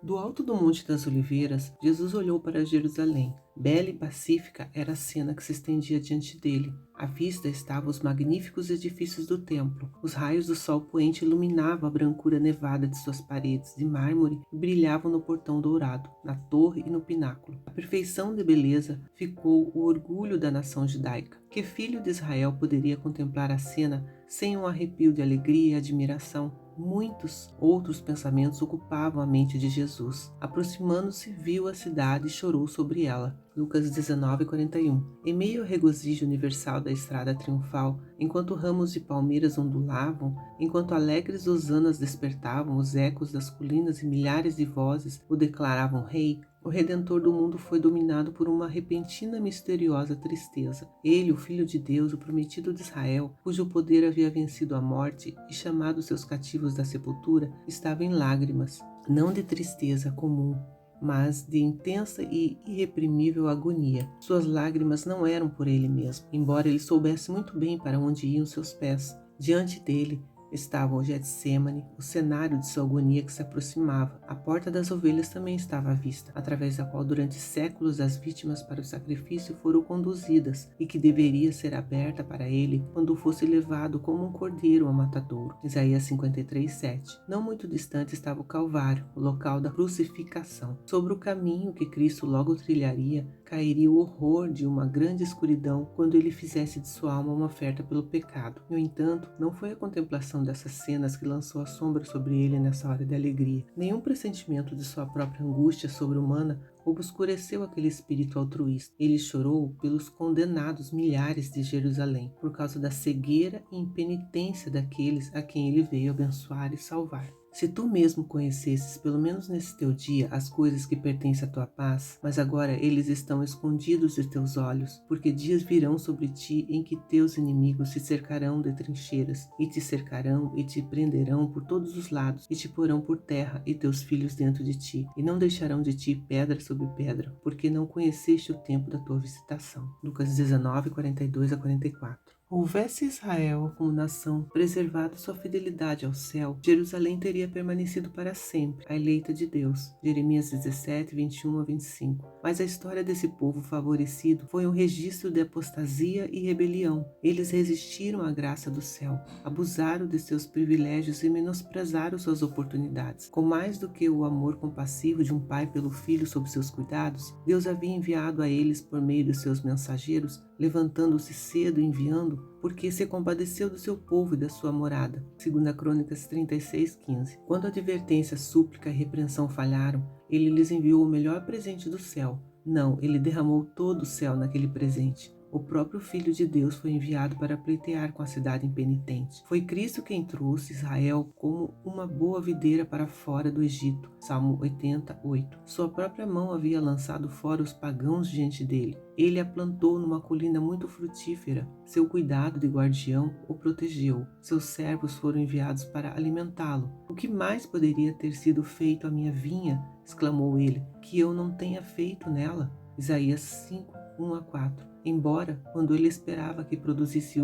Do alto do Monte das Oliveiras, Jesus olhou para Jerusalém. Bela e pacífica era a cena que se estendia diante dele. À vista estavam os magníficos edifícios do templo. Os raios do sol poente iluminavam a brancura nevada de suas paredes de mármore e brilhavam no portão dourado, na torre e no pináculo. A perfeição de beleza ficou o orgulho da nação judaica. Que filho de Israel poderia contemplar a cena sem um arrepio de alegria e admiração? Muitos outros pensamentos ocupavam a mente de Jesus. Aproximando-se, viu a cidade e chorou sobre ela. Lucas 19:41. Em meio ao regozijo universal da estrada triunfal, enquanto ramos de palmeiras ondulavam, enquanto alegres hosanas despertavam os ecos das colinas e milhares de vozes o declaravam rei, o Redentor do mundo foi dominado por uma repentina e misteriosa tristeza. Ele, o Filho de Deus, o prometido de Israel, cujo poder havia vencido a morte e chamado seus cativos da sepultura, estava em lágrimas, não de tristeza comum, mas de intensa e irreprimível agonia. Suas lágrimas não eram por ele mesmo, embora ele soubesse muito bem para onde iam seus pés. Diante dele estava o Getsêmani, o cenário de sua agonia que se aproximava. A porta das ovelhas também estava à vista, através da qual durante séculos as vítimas para o sacrifício foram conduzidas e que deveria ser aberta para ele quando fosse levado como um cordeiro ao matadouro. Isaías 53:7. Não muito distante estava o Calvário, o local da crucificação. Sobre o caminho que Cristo logo trilharia, cairia o horror de uma grande escuridão quando ele fizesse de sua alma uma oferta pelo pecado. No entanto, não foi a contemplação dessas cenas que lançou a sombra sobre ele nessa hora de alegria. Nenhum pressentimento de sua própria angústia sobre-humana obscureceu aquele espírito altruísta. Ele chorou pelos condenados milhares de Jerusalém, por causa da cegueira e impenitência daqueles a quem ele veio abençoar e salvar. Se tu mesmo conhecesses, pelo menos nesse teu dia, as coisas que pertencem à tua paz, mas agora eles estão escondidos de teus olhos, porque dias virão sobre ti em que teus inimigos se cercarão de trincheiras, e te cercarão e te prenderão por todos os lados, e te porão por terra e teus filhos dentro de ti, e não deixarão de ti pedra sobre pedra, porque não conheceste o tempo da tua visitação. Lucas 19:42-44. Houvesse Israel como nação preservado sua fidelidade ao céu, Jerusalém teria permanecido para sempre, a eleita de Deus. Jeremias 17:21-25. Mas a história desse povo favorecido foi um registro de apostasia e rebelião. Eles resistiram à graça do céu, abusaram de seus privilégios e menosprezaram suas oportunidades. Com mais do que o amor compassivo de um pai pelo filho sob seus cuidados, Deus havia enviado a eles por meio de seus mensageiros, levantando-se cedo e enviando, porque se compadeceu do seu povo e da sua morada. 2 Crônicas 36:15. Quando a advertência, súplica e repreensão falharam, ele lhes enviou o melhor presente do céu. Não, ele derramou todo o céu naquele presente. O próprio Filho de Deus foi enviado para pleitear com a cidade impenitente. Foi Cristo quem trouxe Israel como uma boa videira para fora do Egito. Salmo 80:8. Sua própria mão havia lançado fora os pagãos diante dele. Ele a plantou numa colina muito frutífera. Seu cuidado de guardião o protegeu. Seus servos foram enviados para alimentá-lo. O que mais poderia ter sido feito à minha vinha? Exclamou ele, que eu não tenha feito nela. Isaías 5:1-4. Embora, quando ele esperava que produzisse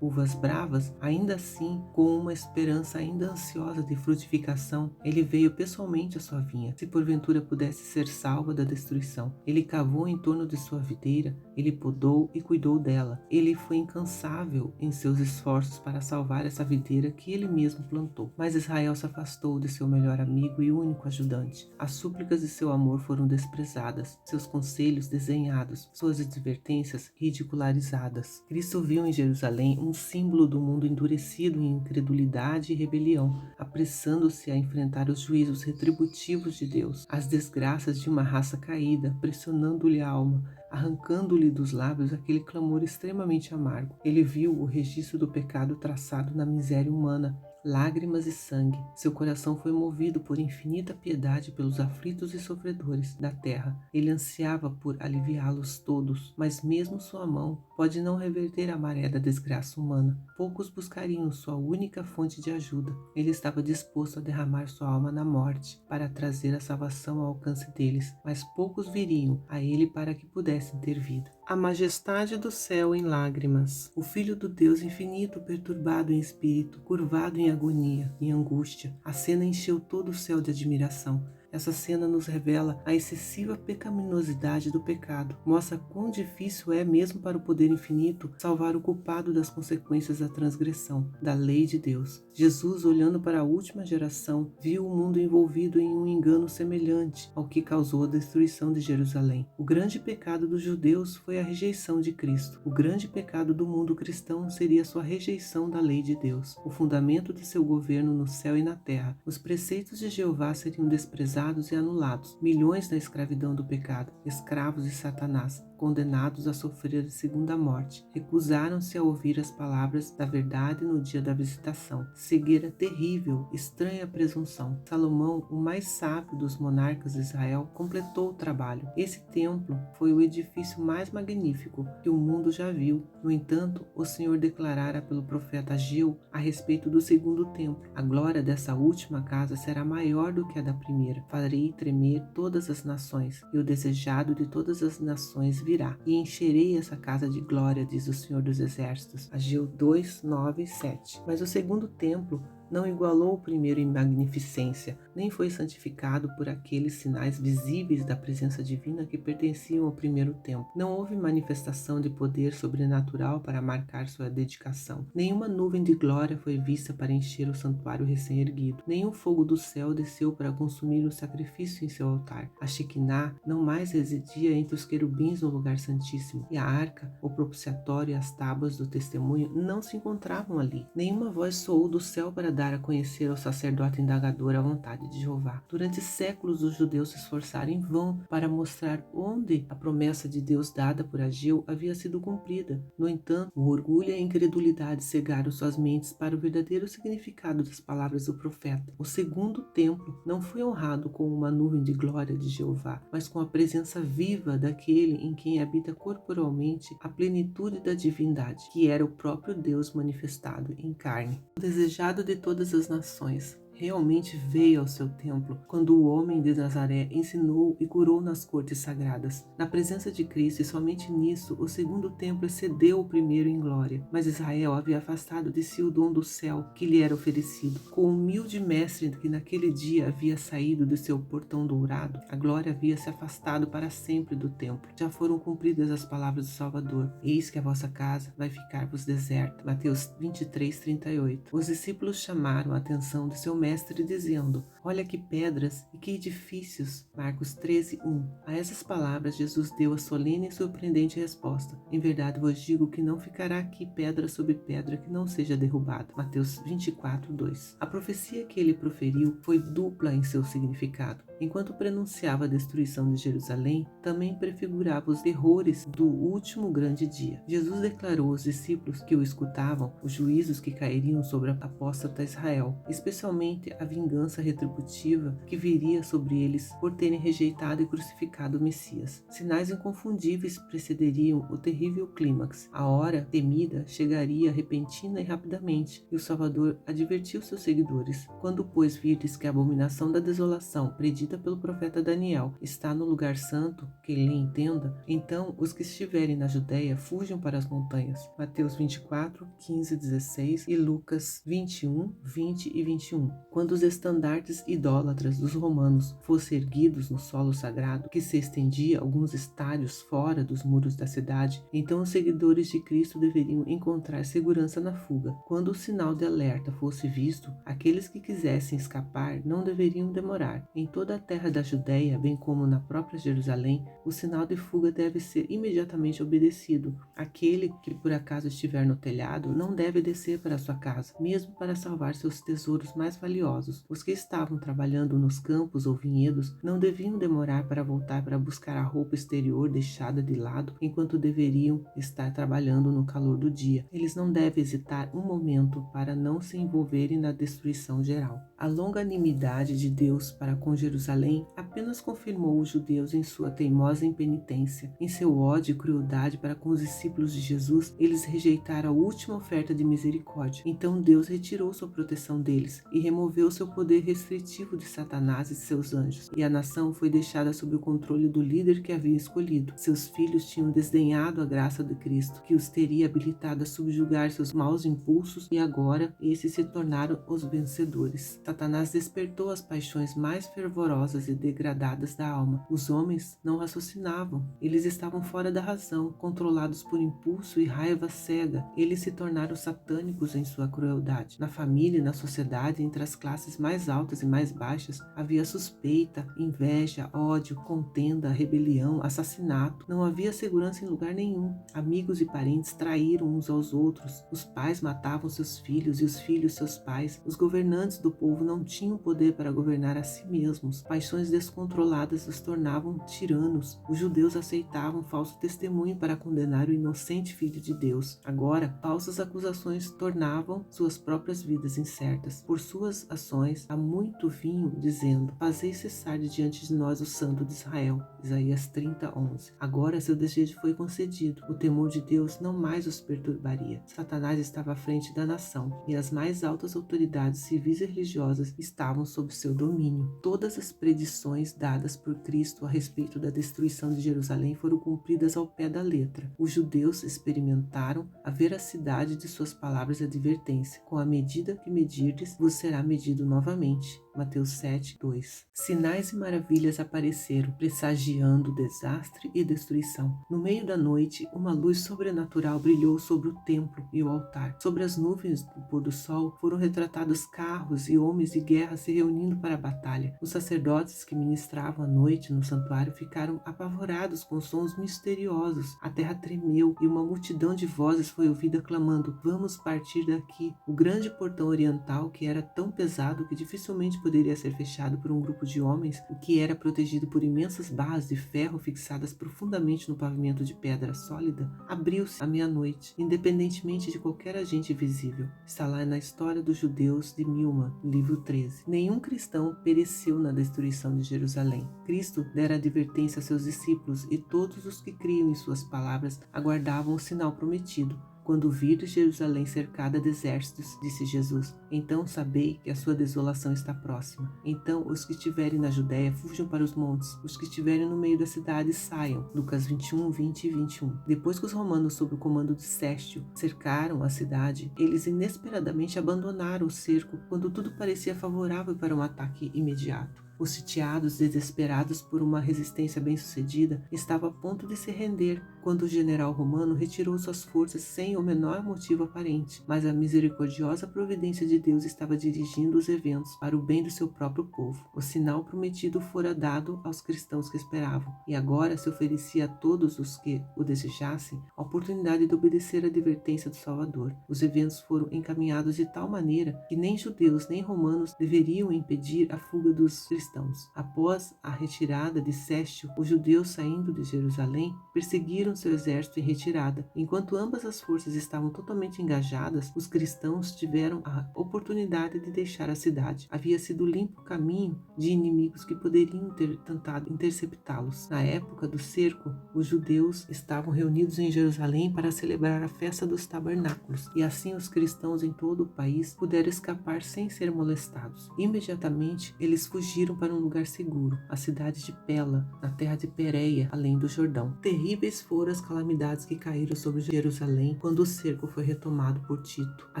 uvas bravas, ainda assim, com uma esperança ainda ansiosa de frutificação, ele veio pessoalmente à sua vinha, se porventura pudesse ser salva da destruição. Ele cavou em torno de sua videira, ele podou e cuidou dela. Ele foi incansável em seus esforços para salvar essa videira que ele mesmo plantou. Mas Israel se afastou de seu melhor amigo e único ajudante. As súplicas de seu amor foram desprezadas, seus conselhos desenhados, suas advertências ridicularizadas. Cristo viu em Jerusalém um símbolo do mundo endurecido em incredulidade e rebelião, apressando-se a enfrentar os juízos retributivos de Deus, as desgraças de uma raça caída, pressionando-lhe a alma, arrancando-lhe dos lábios aquele clamor extremamente amargo. Ele viu o registro do pecado traçado na miséria humana, lágrimas e sangue. Seu coração foi movido por infinita piedade pelos aflitos e sofredores da terra. Ele ansiava por aliviá-los todos, mas mesmo sua mão pode não reverter a maré da desgraça humana. Poucos buscariam sua única fonte de ajuda. Ele estava disposto a derramar sua alma na morte para trazer a salvação ao alcance deles, mas poucos viriam a ele para que pudessem ter vida. A majestade do céu em lágrimas. O Filho do Deus infinito, perturbado em espírito, curvado em agonia, em angústia. A cena encheu todo o céu de admiração. Essa cena nos revela a excessiva pecaminosidade do pecado. Mostra quão difícil é mesmo para o poder infinito salvar o culpado das consequências da transgressão, da lei de Deus. Jesus, olhando para a última geração, viu o mundo envolvido em um engano semelhante ao que causou a destruição de Jerusalém. O grande pecado dos judeus foi a rejeição de Cristo. O grande pecado do mundo cristão seria sua rejeição da lei de Deus, o fundamento de seu governo no céu e na terra. Os preceitos de Jeová seriam desprezados e anulados. Milhões na escravidão do pecado, escravos de Satanás, condenados a sofrer a segunda morte, recusaram-se a ouvir as palavras da verdade no dia da visitação. Cegueira terrível, estranha presunção. Salomão, o mais sábio dos monarcas de Israel, completou o trabalho. Esse templo foi o edifício mais magnífico que o mundo já viu. No entanto, o Senhor declarara pelo profeta Ageu a respeito do segundo templo: a glória dessa última casa será maior do que a da primeira. Farei tremer todas as nações, e o desejado de todas as nações virá, e encherei essa casa de glória, diz o Senhor dos Exércitos. Ageu 2, 9 e 7. Mas o segundo templo não igualou o primeiro em magnificência, nem foi santificado por aqueles sinais visíveis da presença divina que pertenciam ao primeiro templo. Não houve manifestação de poder sobrenatural para marcar sua dedicação. Nenhuma nuvem de glória foi vista para encher o santuário recém-erguido. Nenhum fogo do céu desceu para consumir o sacrifício em seu altar. A Shekinah não mais residia entre os querubins no lugar santíssimo, e a arca, o propiciatório e as tábuas do testemunho não se encontravam ali. Nenhuma voz soou do céu para dar a conhecer ao sacerdote indagador a vontade de Jeová. Durante séculos os judeus se esforçaram em vão para mostrar onde a promessa de Deus dada por Ageu havia sido cumprida. No entanto, o orgulho e a incredulidade cegaram suas mentes para o verdadeiro significado das palavras do profeta. O segundo templo não foi honrado com uma nuvem de glória de Jeová, mas com a presença viva daquele em quem habita corporalmente a plenitude da divindade, que era o próprio Deus manifestado em carne. O desejado de todas as nações realmente veio ao seu templo quando o homem de Nazaré ensinou e curou nas cortes sagradas. Na presença de Cristo, e somente nisso, o segundo templo excedeu o primeiro em glória. Mas Israel havia afastado de si o dom do céu que lhe era oferecido. Com o humilde mestre que naquele dia havia saído do seu portão dourado, a glória havia se afastado para sempre do templo. Já foram cumpridas as palavras do Salvador: eis que a vossa casa vai ficar-vos deserta. Mateus 23, 38. Os discípulos chamaram a atenção de seu mestre dizendo: olha que pedras e que edifícios. Marcos 13, 1. A essas palavras Jesus deu a solene e surpreendente resposta: em verdade vos digo que não ficará aqui pedra sobre pedra que não seja derrubada. Mateus 24, 2. A profecia que ele proferiu foi dupla em seu significado. Enquanto pronunciava a destruição de Jerusalém, também prefigurava os terrores do último grande dia. Jesus declarou aos discípulos que o escutavam os juízos que cairiam sobre a apóstata Israel, especialmente a vingança retributiva que viria sobre eles por terem rejeitado e crucificado o Messias. Sinais inconfundíveis precederiam o terrível clímax. A hora temida chegaria repentina e rapidamente, e o Salvador advertiu seus seguidores: quando, pois, virdes que a abominação da desolação predita pelo profeta Daniel está no lugar santo, que ele entenda, então os que estiverem na Judéia fujam para as montanhas. Mateus 24, 15, 16 e Lucas 21, 20 e 21. Quando os estandartes idólatras dos romanos fossem erguidos no solo sagrado, que se estendia alguns estádios fora dos muros da cidade, então os seguidores de Cristo deveriam encontrar segurança na fuga. Quando o sinal de alerta fosse visto, aqueles que quisessem escapar não deveriam demorar. Em toda a terra da Judéia, bem como na própria Jerusalém, o sinal de fuga deve ser imediatamente obedecido. Aquele que por acaso estiver no telhado não deve descer para sua casa, mesmo para salvar seus tesouros mais valiosos. Os que estavam trabalhando nos campos ou vinhedos não deviam demorar para voltar para buscar a roupa exterior deixada de lado enquanto deveriam estar trabalhando no calor do dia. Eles não devem hesitar um momento para não se envolverem na destruição geral. A longanimidade de Deus para com Jerusalém Jerusalém apenas confirmou os judeus em sua teimosa impenitência. Em seu ódio e crueldade para com os discípulos de Jesus, eles rejeitaram a última oferta de misericórdia. Então Deus retirou sua proteção deles e removeu seu poder restritivo de Satanás e seus anjos, e a nação foi deixada sob o controle do líder que havia escolhido. Seus filhos tinham desdenhado a graça de Cristo, que os teria habilitado a subjugar seus maus impulsos, e agora esses se tornaram os vencedores. Satanás despertou as paixões mais fervorosas e degradadas da alma. Os homens não raciocinavam, eles estavam fora da razão, controlados por impulso e raiva cega. Eles se tornaram satânicos em sua crueldade. Na família e na sociedade, entre as classes mais altas e mais baixas, havia suspeita, inveja, ódio, contenda, rebelião, assassinato. Não havia segurança em lugar nenhum. Amigos e parentes traíram uns aos outros. Os pais matavam seus filhos e os filhos seus pais. Os governantes do povo não tinham poder para governar a si mesmos. Paixões descontroladas os tornavam tiranos. Os judeus aceitavam falso testemunho para condenar o inocente Filho de Deus. Agora, falsas acusações tornavam suas próprias vidas incertas. Por suas ações, há muito vinho, dizendo: fazei cessar de diante de nós o Santo de Israel. Isaías 30:11. Agora seu desejo foi concedido. O temor de Deus não mais os perturbaria. Satanás estava à frente da nação, e as mais altas autoridades civis e religiosas estavam sob seu domínio. Todas as predições dadas por Cristo a respeito da destruição de Jerusalém foram cumpridas ao pé da letra. Os judeus experimentaram a veracidade de suas palavras de advertência. Com a medida que medirdes, vos será medido novamente. Mateus 7:2. Sinais e maravilhas apareceram, pressagiando desastre e destruição. No meio da noite, uma luz sobrenatural brilhou sobre o templo e o altar. Sobre as nuvens do pôr do sol foram retratados carros e homens de guerra se reunindo para a batalha. Os sacerdotes que ministravam à noite no santuário ficaram apavorados com sons misteriosos. A terra tremeu e uma multidão de vozes foi ouvida clamando: vamos partir daqui. O grande portão oriental, que era tão pesado que dificilmente poderia ser fechado por um grupo de homens, e que era protegido por imensas barras de ferro fixadas profundamente no pavimento de pedra sólida, abriu-se à meia-noite, independentemente de qualquer agente visível. Está lá na História dos Judeus de Milman, livro 13. Nenhum cristão pereceu na destruição de Jerusalém. Cristo dera advertência a seus discípulos, e todos os que criam em suas palavras aguardavam o sinal prometido. Quando virdes Jerusalém cercada de exércitos, disse Jesus, então sabei que a sua desolação está próxima. Então os que estiverem na Judéia fujam para os montes, os que estiverem no meio da cidade saiam. Lucas 21, 20 e 21. Depois que os romanos, sob o comando de Sestio, cercaram a cidade, eles inesperadamente abandonaram o cerco quando tudo parecia favorável para um ataque imediato. Os sitiados, desesperados por uma resistência bem-sucedida, estavam a ponto de se render quando o general romano retirou suas forças sem o menor motivo aparente, mas a misericordiosa providência de Deus estava dirigindo os eventos para o bem do seu próprio povo. O sinal prometido fora dado aos cristãos que esperavam, e agora se oferecia a todos os que o desejassem a oportunidade de obedecer à advertência do Salvador. Os eventos foram encaminhados de tal maneira que nem judeus nem romanos deveriam impedir a fuga dos cristãos. Após a retirada de Sestio, os judeus, saindo de Jerusalém, perseguiram seu exército em retirada. Enquanto ambas as forças estavam totalmente engajadas, os cristãos tiveram a oportunidade de deixar a cidade. Havia sido limpo o caminho de inimigos que poderiam ter tentado interceptá-los. Na época do cerco, os judeus estavam reunidos em Jerusalém para celebrar a festa dos tabernáculos, e assim os cristãos em todo o país puderam escapar sem ser molestados. Imediatamente, eles fugiram para um lugar seguro, a cidade de Pela, na terra de Pérea, além do Jordão. Terríveis foram as calamidades que caíram sobre Jerusalém quando o cerco foi retomado por Tito. A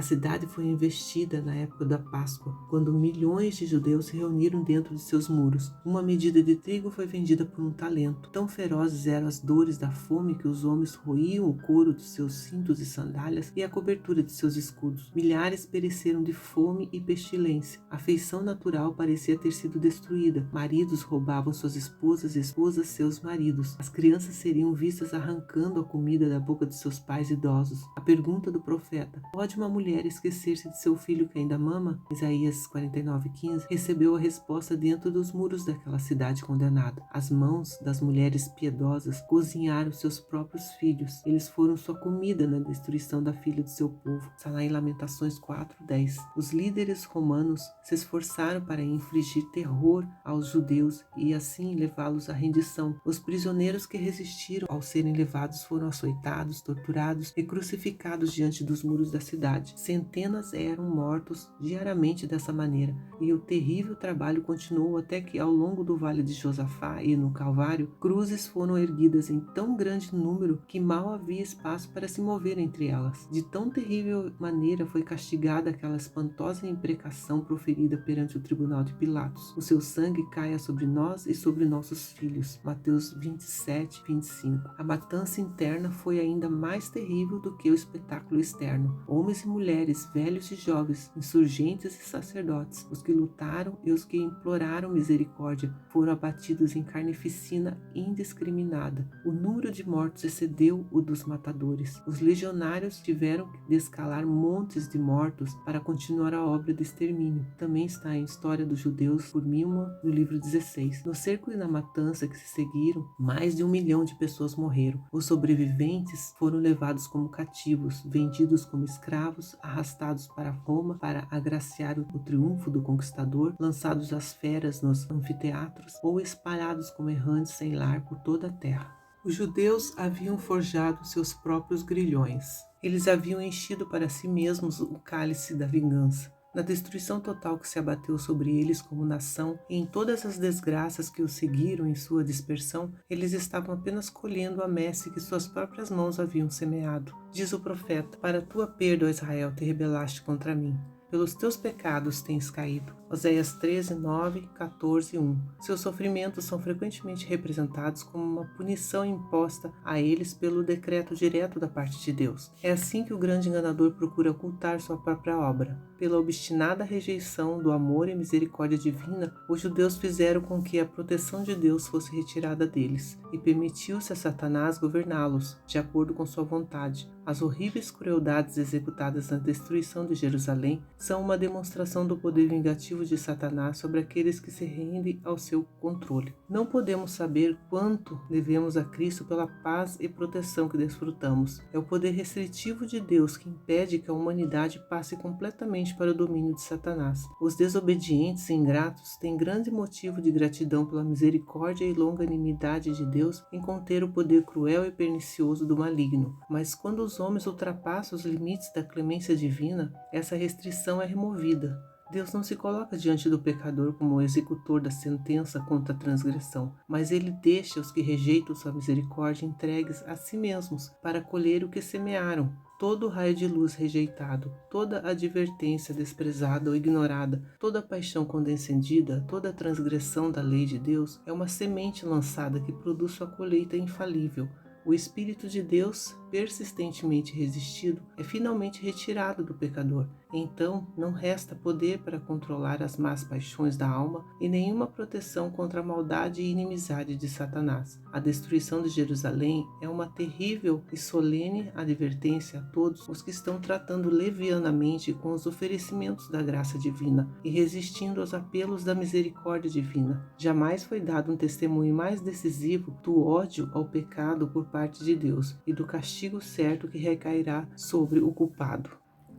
cidade foi investida na época da Páscoa, quando milhões de judeus se reuniram dentro de seus muros. Uma medida de trigo foi vendida por um talento. Tão ferozes eram as dores da fome que os homens roíam o couro de seus cintos e sandálias e a cobertura de seus escudos. Milhares pereceram de fome e pestilência. A feição natural parecia ter sido destruída. Maridos roubavam suas esposas e esposas seus maridos. As crianças seriam vistas arrancando a comida da boca de seus pais idosos. A pergunta do profeta: pode uma mulher esquecer-se de seu filho que ainda mama? Isaías 49:15 recebeu a resposta dentro dos muros daquela cidade condenada. As mãos das mulheres piedosas cozinharam seus próprios filhos. Eles foram sua comida na destruição da filha de seu povo. Está lá em Lamentações 4:10. Os líderes romanos se esforçaram para infligir terror terror aos judeus e assim levá-los à rendição. Os prisioneiros que resistiram ao serem levados foram açoitados, torturados e crucificados diante dos muros da cidade. Centenas eram mortos diariamente dessa maneira, e o terrível trabalho continuou até que, ao longo do vale de Josafá e no Calvário, cruzes foram erguidas em tão grande número que mal havia espaço para se mover entre elas. De tão terrível maneira foi castigada aquela espantosa imprecação proferida perante o tribunal de Pilatos. O seu sangue caia sobre nós e sobre nossos filhos. Mateus 27, 25. A matança interna foi ainda mais terrível do que o espetáculo externo. Homens e mulheres, velhos e jovens, insurgentes e sacerdotes, os que lutaram e os que imploraram misericórdia, foram abatidos em carnificina indiscriminada. O número de mortos excedeu o dos matadores. Os legionários tiveram que descalar montes de mortos para continuar a obra de extermínio. Também está em História dos Judeus, por Milman, no livro 16. No cerco e na matança que se seguiram, mais de 1 milhão de pessoas morreram. Os sobreviventes foram levados como cativos, vendidos como escravos, arrastados para Roma para agraciar o triunfo do conquistador, lançados às feras nos anfiteatros ou espalhados como errantes sem lar por toda a terra. Os judeus haviam forjado seus próprios grilhões. Eles haviam enchido para si mesmos o cálice da vingança. Na destruição total que se abateu sobre eles como nação e em todas as desgraças que os seguiram em sua dispersão, eles estavam apenas colhendo a messe que suas próprias mãos haviam semeado. Diz o profeta: para tua perda, ó Israel, te rebelaste contra mim. Pelos teus pecados tens caído. Oséias 13, 9, 14, 1. Seus sofrimentos são frequentemente representados como uma punição imposta a eles pelo decreto direto da parte de Deus. É assim que o grande enganador procura ocultar sua própria obra. Pela obstinada rejeição do amor e misericórdia divina, os judeus fizeram com que a proteção de Deus fosse retirada deles, e permitiu-se a Satanás governá-los, de acordo com sua vontade. As horríveis crueldades executadas na destruição de Jerusalém são uma demonstração do poder vingativo de Satanás sobre aqueles que se rendem ao seu controle. Não podemos saber quanto devemos a Cristo pela paz e proteção que desfrutamos. É o poder restritivo de Deus que impede que a humanidade passe completamente para o domínio de Satanás. Os desobedientes e ingratos têm grande motivo de gratidão pela misericórdia e longanimidade de Deus em conter o poder cruel e pernicioso do maligno. Mas quando os homens ultrapassam os limites da clemência divina, essa restrição é removida. Deus não se coloca diante do pecador como o executor da sentença contra a transgressão, mas ele deixa os que rejeitam sua misericórdia entregues a si mesmos para colher o que semearam. Todo raio de luz rejeitado, toda advertência desprezada ou ignorada, toda paixão condescendida, toda transgressão da lei de Deus é uma semente lançada que produz sua colheita infalível. O Espírito de Deus, persistentemente resistido, é finalmente retirado do pecador. Então, não resta poder para controlar as más paixões da alma e nenhuma proteção contra a maldade e inimizade de Satanás. A destruição de Jerusalém é uma terrível e solene advertência a todos os que estão tratando levianamente com os oferecimentos da graça divina e resistindo aos apelos da misericórdia divina. Jamais foi dado um testemunho mais decisivo do ódio ao pecado por parte de Deus e do castigo certo que recairá sobre o culpado.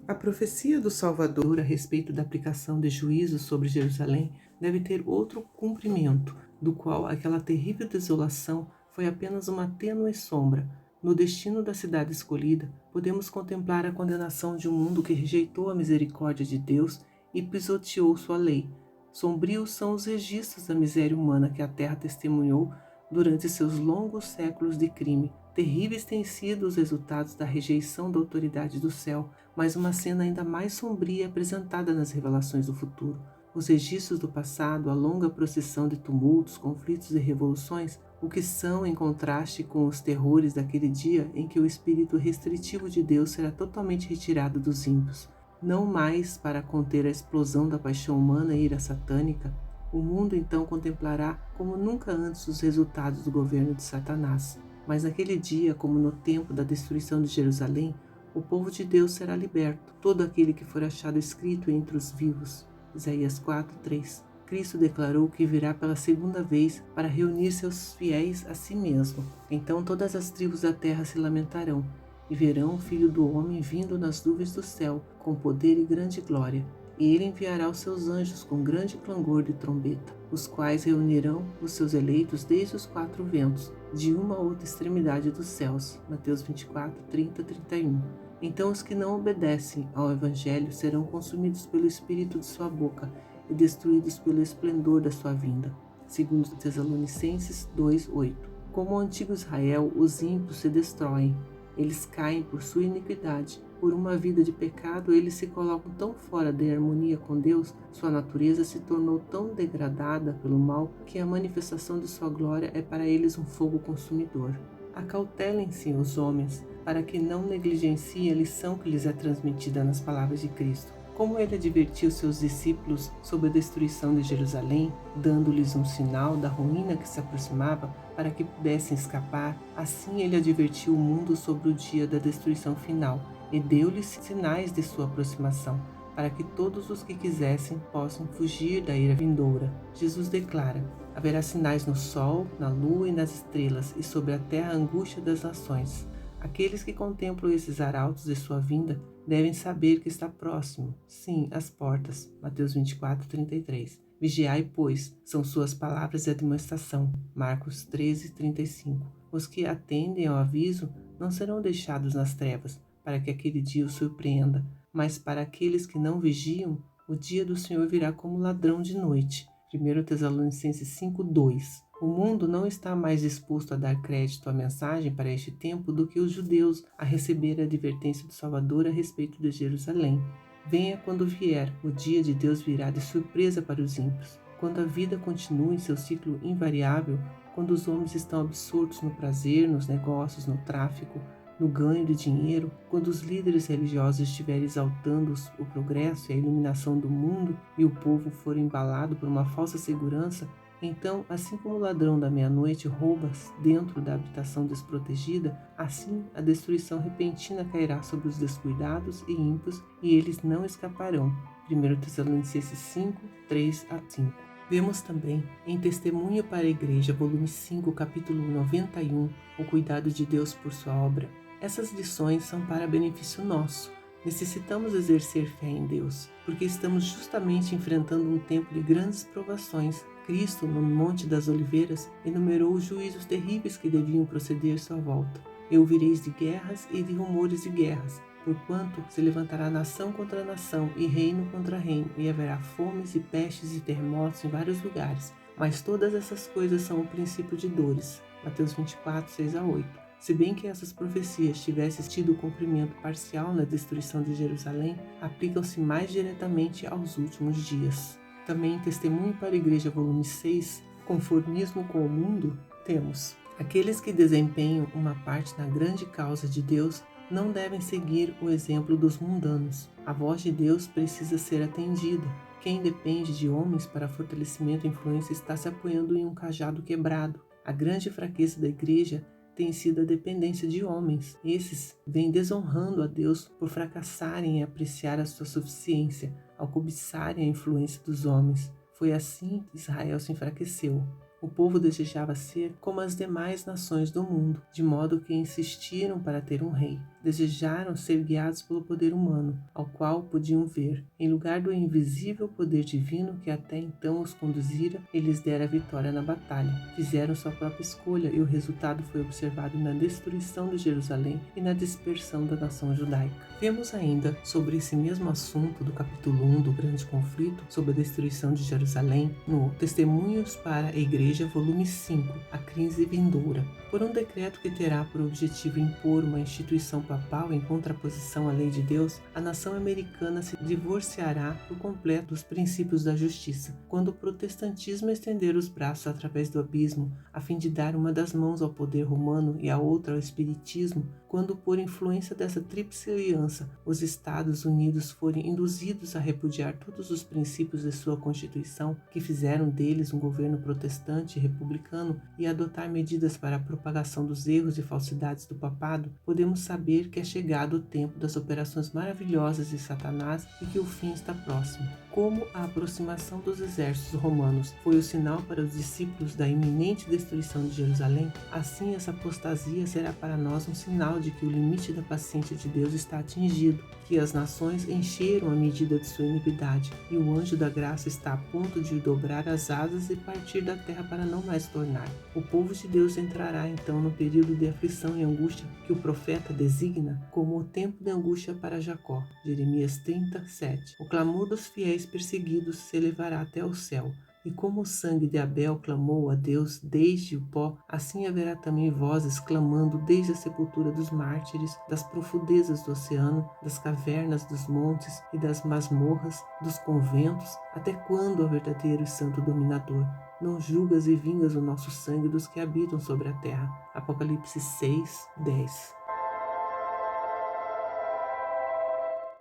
A profecia do Salvador a respeito da aplicação de juízos sobre Jerusalém deve ter outro cumprimento, do qual aquela terrível desolação foi apenas uma tênue sombra. No destino da cidade escolhida, podemos contemplar a condenação de um mundo que rejeitou a misericórdia de Deus e pisoteou sua lei. Sombrios são os registros da miséria humana que a terra testemunhou durante seus longos séculos de crime. Terríveis têm sido os resultados da rejeição da autoridade do céu, mas uma cena ainda mais sombria é apresentada nas revelações do futuro. Os registros do passado, a longa procissão de tumultos, conflitos e revoluções, o que são em contraste com os terrores daquele dia em que o espírito restritivo de Deus será totalmente retirado dos ímpios. Não mais para conter a explosão da paixão humana e ira satânica, o mundo então contemplará como nunca antes os resultados do governo de Satanás. Mas naquele dia, como no tempo da destruição de Jerusalém, o povo de Deus será liberto, todo aquele que for achado escrito entre os vivos. Isaías 4:3. Cristo declarou que virá pela segunda vez para reunir seus fiéis a si mesmo. Então todas as tribos da terra se lamentarão e verão o Filho do Homem vindo nas nuvens do céu, com poder e grande glória. e ele enviará os seus anjos com grande clangor de trombeta, os quais reunirão os seus eleitos desde os 4 ventos, de uma a outra extremidade dos céus. Mateus 24, 30, 31. Então os que não obedecem ao Evangelho serão consumidos pelo espírito de sua boca e destruídos pelo esplendor da sua vinda. Segundo Tessalonicenses 2:8. Como o antigo Israel, os ímpios se destroem. Eles caem por sua iniquidade. Por uma vida de pecado, eles se colocam tão fora da harmonia com Deus, sua natureza se tornou tão degradada pelo mal, que a manifestação de sua glória é para eles um fogo consumidor. Acautelem-se os homens, para que não negligenciem a lição que lhes é transmitida nas palavras de Cristo. Como ele advertiu seus discípulos sobre a destruição de Jerusalém, dando-lhes um sinal da ruína que se aproximava para que pudessem escapar, assim ele advertiu o mundo sobre o dia da destruição final e deu-lhes sinais de sua aproximação, para que todos os que quisessem possam fugir da ira vindoura. Jesus declara: haverá sinais no sol, na lua e nas estrelas, e sobre a terra a angústia das nações. Aqueles que contemplam esses arautos de sua vinda devem saber que está próximo, sim, às portas. Mateus 24, 33. Vigiai, pois, são suas palavras de admoestação. Marcos 13, 35. Os que atendem ao aviso não serão deixados nas trevas, para que aquele dia os surpreenda, mas para aqueles que não vigiam, o dia do Senhor virá como ladrão de noite. 1 Tessalonicenses 5:2. O mundo não está mais disposto a dar crédito à mensagem para este tempo do que os judeus a receber a advertência do Salvador a respeito de Jerusalém. Venha quando vier, o dia de Deus virá de surpresa para os ímpios. Quando a vida continua em seu ciclo invariável, quando os homens estão absortos no prazer, nos negócios, no tráfico, no ganho de dinheiro, quando os líderes religiosos estiverem exaltando o progresso e a iluminação do mundo e o povo for embalado por uma falsa segurança, então, assim como o ladrão da meia-noite rouba dentro da habitação desprotegida, assim a destruição repentina cairá sobre os descuidados e ímpios e eles não escaparão. 1 Tessalonicenses 5, 3 a 5. Vemos também em Testemunho para a Igreja, volume 5, capítulo 91, o cuidado de Deus por sua obra. Essas lições são para benefício nosso. Necessitamos exercer fé em Deus, porque estamos justamente enfrentando um tempo de grandes provações. Cristo, no Monte das Oliveiras, enumerou os juízos terríveis que deviam proceder sua volta. E ouvireis de guerras e de rumores de guerras, porquanto se levantará nação contra nação e reino contra reino, e haverá fomes e pestes e terremotos em vários lugares. Mas todas essas coisas são o princípio de dores. Mateus 24, 6 a 8. Se bem que essas profecias tivessem tido cumprimento parcial na destruição de Jerusalém, aplicam-se mais diretamente aos últimos dias. Também em Testemunho para a Igreja, volume 6, Conformismo com o Mundo, temos: aqueles que desempenham uma parte na grande causa de Deus não devem seguir o exemplo dos mundanos. A voz de Deus precisa ser atendida. Quem depende de homens para fortalecimento e influência está se apoiando em um cajado quebrado. A grande fraqueza da Igreja tem sido a dependência de homens. Esses vêm desonrando a Deus por fracassarem em apreciar a sua suficiência, ao cobiçarem a influência dos homens. Foi assim que Israel se enfraqueceu. O povo desejava ser como as demais nações do mundo, de modo que insistiram para ter um rei. Desejaram ser guiados pelo poder humano, ao qual podiam ver. Em lugar do invisível poder divino que até então os conduzira, eles deram a vitória na batalha. Fizeram sua própria escolha e o resultado foi observado na destruição de Jerusalém e na dispersão da nação judaica. Vemos ainda sobre esse mesmo assunto do capítulo 1 do Grande Conflito, sobre a destruição de Jerusalém, no Testemunhos para a Igreja, volume 5, a crise vindoura. Por um decreto que terá por objetivo impor uma instituição papal em contraposição à lei de Deus, a nação americana se divorciará por completo dos princípios da justiça, quando o protestantismo estender os braços através do abismo, a fim de dar uma das mãos ao poder romano e a outra ao espiritismo, quando por influência dessa tríplice aliança os Estados Unidos forem induzidos a repudiar todos os princípios de sua Constituição, que fizeram deles um governo protestante e republicano, e adotar medidas para a propagação dos erros e falsidades do papado, podemos saber que é chegado o tempo das operações maravilhosas de Satanás e que o fim está próximo. Como a aproximação dos exércitos romanos foi o sinal para os discípulos da iminente destruição de Jerusalém, assim essa apostasia será para nós um sinal sinal de que o limite da paciência de Deus está atingido, que as nações encheram a medida de sua iniquidade, e o anjo da graça está a ponto de dobrar as asas e partir da terra para não mais tornar. O povo de Deus entrará então no período de aflição e angústia que o profeta designa como o tempo de angústia para Jacó. Jeremias 30:7. O clamor dos fiéis perseguidos se elevará até o céu. E como o sangue de Abel clamou a Deus desde o pó, assim haverá também vozes clamando desde a sepultura dos mártires, das profundezas do oceano, das cavernas dos montes e das masmorras, dos conventos, até quando, ó verdadeiro e santo dominador, não julgas e vingas o nosso sangue dos que habitam sobre a terra. Apocalipse 6:10.